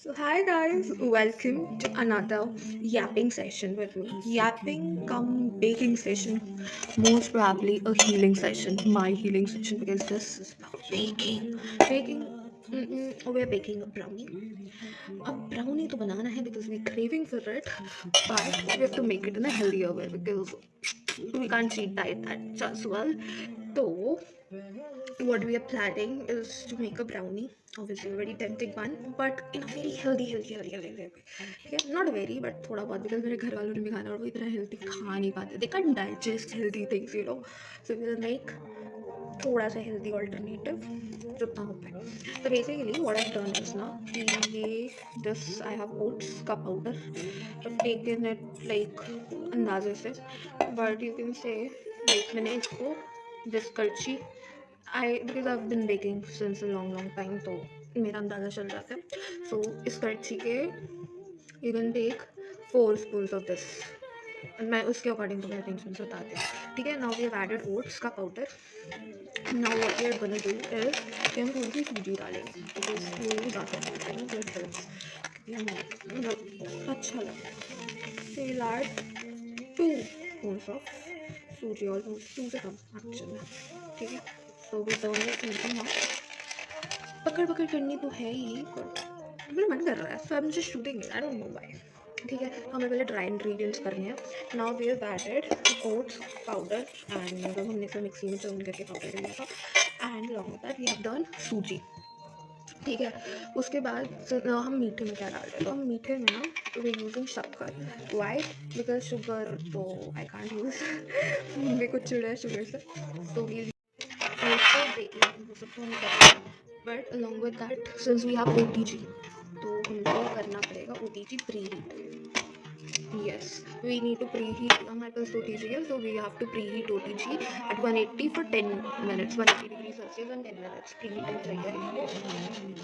So, hi guys, welcome to another yapping session with me. Yapping come baking session, most probably a healing session, my healing session, because this is about baking. Baking, we're baking a brownie. A brownie to banana hai because we're craving for it, but we have to make it in a healthier way because we can't cheat diet that as well. So, what we are planning is to make a brownie, obviously a very tempting one, but in a very healthy way. ठीक है, not very, but थोड़ा बहुत, because मेरे घर वालों ने भी खाना और वो इतना healthy खा नहीं पाते. They can't digest healthy things, you know. So we'll make थोड़ा सा healthy alternative जितना हो पाए. So basically what I've done is ना कि ये this I have oats का powder. I've taken it like अंदाजे से, but you can say like मैंने इसको this करछी because I've been baking since a long time, तो मेरा अंदाज़ा चल जाता है. So इस करछी के you can take 4 spoons of this. मैं उसके अकॉर्डिंग तुम्हें अरेंजमेंट्स बताती हूँ. ठीक है, now we have added oats का powder. Now what we are gonna do is कि हम थोड़ी सी सूजी डालेंगे because वो ज़्यादा अच्छा है ना, so it helps. क्योंकि हम मतलब अच्छा लगता है. So we'll add 2 spoons of सूजी, almost 2 से कम actually. ठीक है, so we turn it into now. पकड़ पकड़ करनी तो है ही, पर मेरा मन कर रहा है, so I'm just shooting it. I don't know why. ठीक है, तो हमें पहले ड्राई इंग्रेडिएंट्स करने हैं. Now we have added oats powder and मतलब हमने इसे मिक्सी में चॉप करके पाउडर लिया था. And along with that we have done suji. ठीक है, उसके बाद हम मीठे में क्या डाल रहे हैं, तो हम मीठे में ना वी यूजिंग शक्कर. वाई? बिकॉज शुगर तो आई कांट यूज़. मेरे को चिड़ है शुगर से, तो वी also baking वो सब तो हम करते हैं, but along with that since we have OTG तो हमको करना पड़ेगा OTG preheat. Yes, we need to preheat. हमारे पास OTG है, so we have to preheat OTG at 180 for 10 minutes, 180 degrees Celsius and 10 minutes. Preheating चाहिए.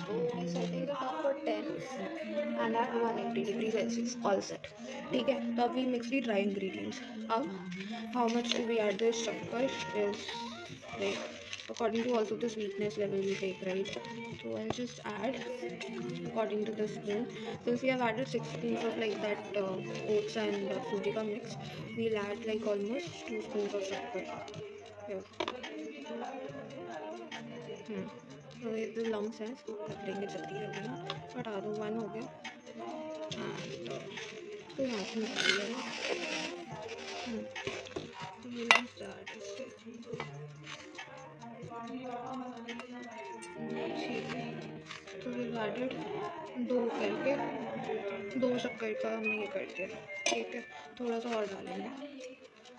So we setting it up for 10 and at 180 degrees Celsius. All set. ठीक है, तो अब we mix the dry ingredients. अब how much do we add this शक्कर is like according to also the sweetness level we take, right? So I'll just add according to the spoon. Since we have added 6 spoons of like that oats and suji ka mix, we'll add like almost 2 spoons of sugar here. तो ये तो long sense कर लेंगे जल्दी जल्दी ना, हटा दो. 1 हो गया एंड तो यहाँ से निकाल लेना. तो we'll start इससे. ठीक है, तो we've added 2 करके 2 शक्कर का हमने ये कर दिया. ठीक है, थोड़ा सा और डालेंगे,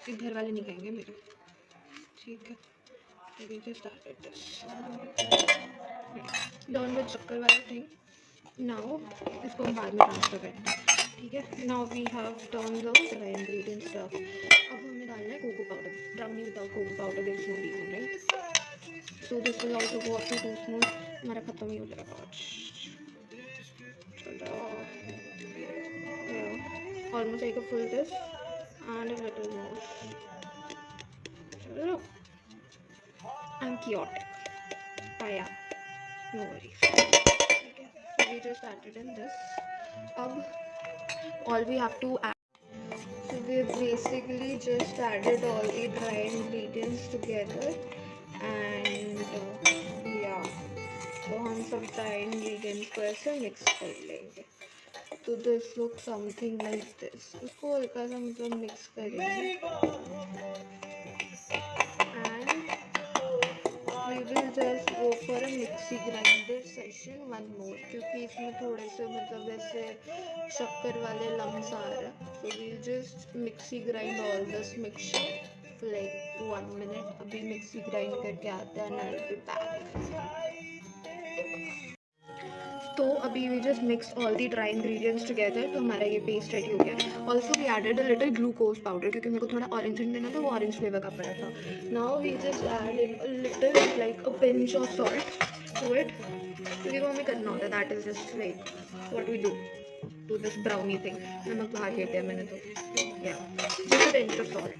फिर घर वाले नहीं खाएंगे मेरे. ठीक है, तो we just started this. Done with शक्कर वाला थिंग. नाउ इसको हम बाद में ट्रांसफर करते हैं. ठीक है, now we have done the dry ingredient stuff. अब हमें डालना है cocoa powder. Brownie without cocoa powder there is no reason, right? So this will also go up to 2 spoon. हमारा खत्म ही हो जाएगा आज. चलो, almost like a full this and a little more. चलो, I'm chaotic, but yeah, no worries. Okay, so we just added in this. All we have to add. So we basically just added all the dry ingredients together and yeah, तो हम सब dry ingredients को ऐसे mix कर लेंगे. तो this looks something like this. उसको हल्का सा मतलब mix करेंगे and we will just go for a mixie grinder session one more, क्योंकि इसमें थोड़े से मतलब ऐसे शक्कर वाले lumps आ रहे हैं. So we'll just mixie grind all this mixture for like 1 minute. अभी mixie grind करके आते हैं and I'll be back. तो अभी we just mixed all the dry ingredients together, तो हमारा ये पेस्ट रेडी हो गया. Also we added a little glucose powder क्योंकि मेरे को थोड़ा ऑरेंज देना था, वो ऑरेंज फ्लेवर का पड़ा था. Now we just add in a little like a pinch of salt to it क्योंकि वो हमें करना होता है. That is just like what we do to this brownie thing. नमक बाहर फेंक दिया मैंने तो. Yeah, just a pinch of salt.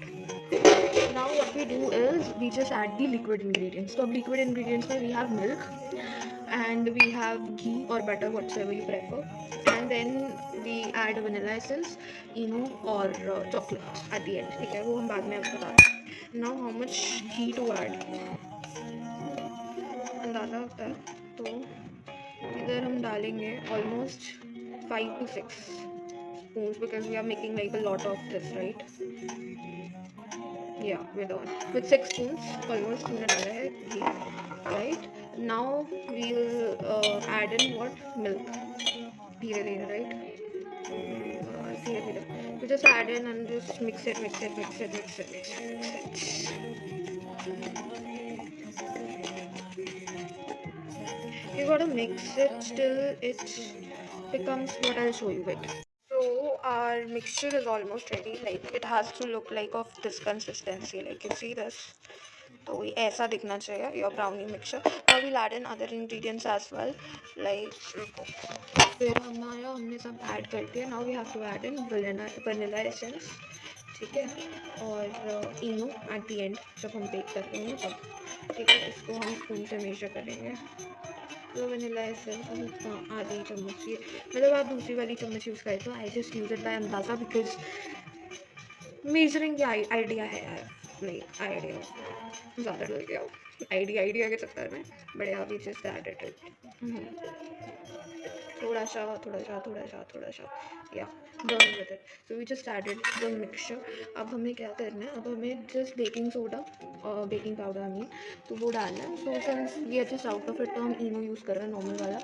Now what we do is we just add the liquid ingredients. So अब liquid ingredients में we have milk. and we have ghee or butter, whatsoever you prefer, and then we add vanilla essence, or chocolate at the end. ठीक है, वो हम बाद में आपको बताते हैं. Now how much ghee to add अंदाज़ा होता है, तो इधर हम डालेंगे almost 5 to 6 spoons because we are making like a lot of this, right? Yeah, with 6 spoons almost हमने डाला है घी. Right now we'll add in what milk, धीरे धीरे, right? धीरे धीरे. We just add in and just mix it, mix it, mix it, mix it, mix it, mix it. You gotta mix it till it becomes what I'll show you it. So our mixture is almost ready. Like it has to look like of this consistency. Like you see this. तो ये ऐसा दिखना चाहिए your brownie mixture. Now we'll add in other ingredients as well. Like फिर हमने सब add कर दिया. Now we have to add in vanilla essence. ठीक है, और इनो एट द एंड जब हम बेक कर रहे हैं तब. ठीक है, इसको हम स्पून से मेजर करेंगे. तो वनीला एसेंस हम आधी चम्मच ये, मतलब आप दूसरी वाली चम्मच यूज़ करें तो I just use it by अंदाज़ा बिकॉज मेजरिंग का आइडिया है यार. नहीं आइडिया ज़्यादा डर गया, आइडिया के चक्कर में बड़े आप जस्ट एडेड इट. थोड़ा सा या done with it. So we just added the mixture. अब हमें क्या करना है, अब हमें जस्ट बेकिंग सोडा और बेकिंग पाउडर हमें तो वो डालना है. So since we are just out of it तो हम इनो यूज़ कर रहे हैं नॉर्मल वाला.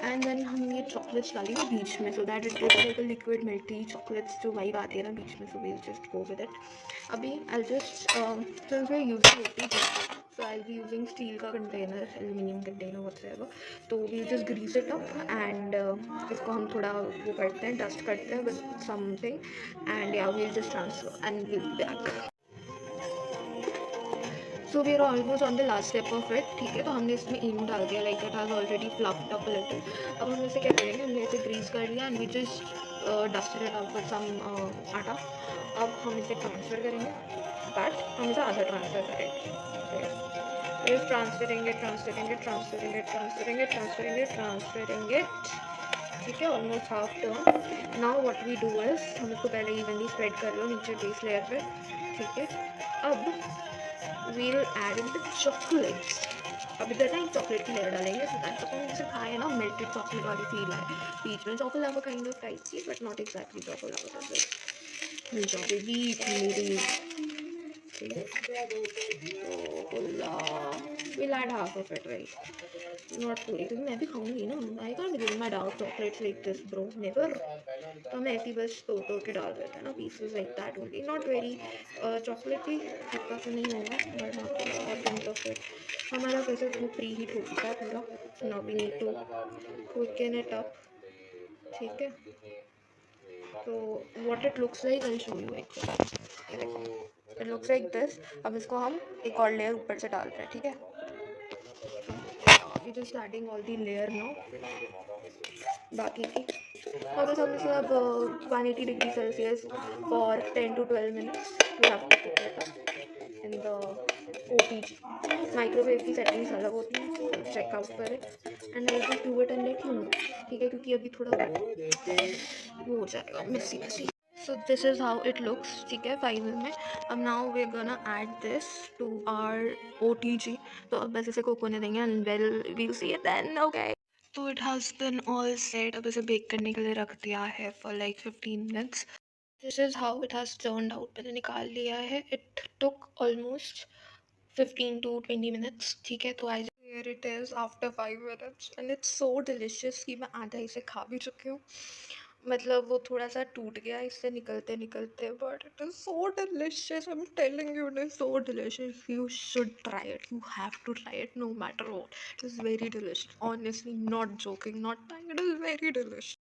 एंड देन हम ये चॉकलेट्स डालेंगे बीच में so that it is like a liquid melty chocolates जो वाइब आती है ना बीच में. So we just go with it. अभी I just since we are using roti so I'll be using steel का container, aluminium container whatsoever. तो we'll just grease it up and इसको हम थोड़ा वो करते हैं, dust करते हैं with something and yeah we'll just transfer and we'll be back. So we are almost on the last step of it. ठीक है, तो हमने इसमें इनो डाल दिया, like it has already fluffed up a little. अब हम इसे क्या करेंगे, हमने इसे ग्रीस कर लिया and we just dusted it up with some आटा. अब हम इसे ट्रांसफ़र करेंगे, बट हम इसे आधा ट्रांसफ़र करेंगे. Is transferring it. ठीक है, almost half turn. Now what we do is हम इसको पहले इवनली स्प्रेड कर लो नीचे बेस लेयर पे. ठीक है, अब we'll add in the chocolates. अब इधर ना एक चॉकलेट की लेयर डालेंगे सो दैट तो जैसे खाए ना मेल्टेड चॉकलेट वाली फील आए. बीच में चॉकलेट काइंड ऑफ टाइप की बट नॉट एग्जैक्टली चॉकलेट. मिल जाओ बेबी मेरी. We'll add half of it, right? Not fully, क्योंकि मैं भी खाऊंगी ना. I can't give my dark chocolates like this, bro. Never. तो हम ऐसे ही बस तोड़ के डाल देते हैं ना, pieces like that only. Not very chocolatey, हल्का सा नहीं होगा, but हाँ थोड़ा hint of it. हमारा वैसे वो प्री हीट हो चुका है पूरा. Now we need to quicken it up. ठीक है, तो what it looks like I'll show you actually. ये देखो, it looks like this. अब इसको हम एक और लेयर ऊपर से डाल रहे हैं. ठीक है, we just adding all the layer now. बाकी की और बस हम इसे अब 180 degree Celsius for 10 to 12 minutes we have to cook it up in the OTG. Microwave की सेटिंग्स अलग होती हैं, तो चेक आउट करें and I just do it and let you know. ठीक है, क्योंकि अभी थोड़ा वो हो जाएगा Messi. So this is how it looks. ठीक है, फाइनल में अब now we are gonna add this to our OTG. तो अब बस इसे कुक होने देंगे and well we'll see it then. Okay, तो it has been all set. अब इसे बेक करने के लिए रख दिया है for like 15 minutes. This is how it has turned out. मैंने निकाल लिया है. It took almost 15 to 20 minutes. ठीक है, तो आई here it is after 5 minutes and it's so delicious कि मैं आधा इसे खा भी चुकी हूँ. मतलब वो थोड़ा सा टूट गया इससे निकलते निकलते, but it is so delicious. I am telling you, it is so delicious. You should try it. You have to try it no matter what. It is very delicious, honestly, not joking, not time. It is very delicious.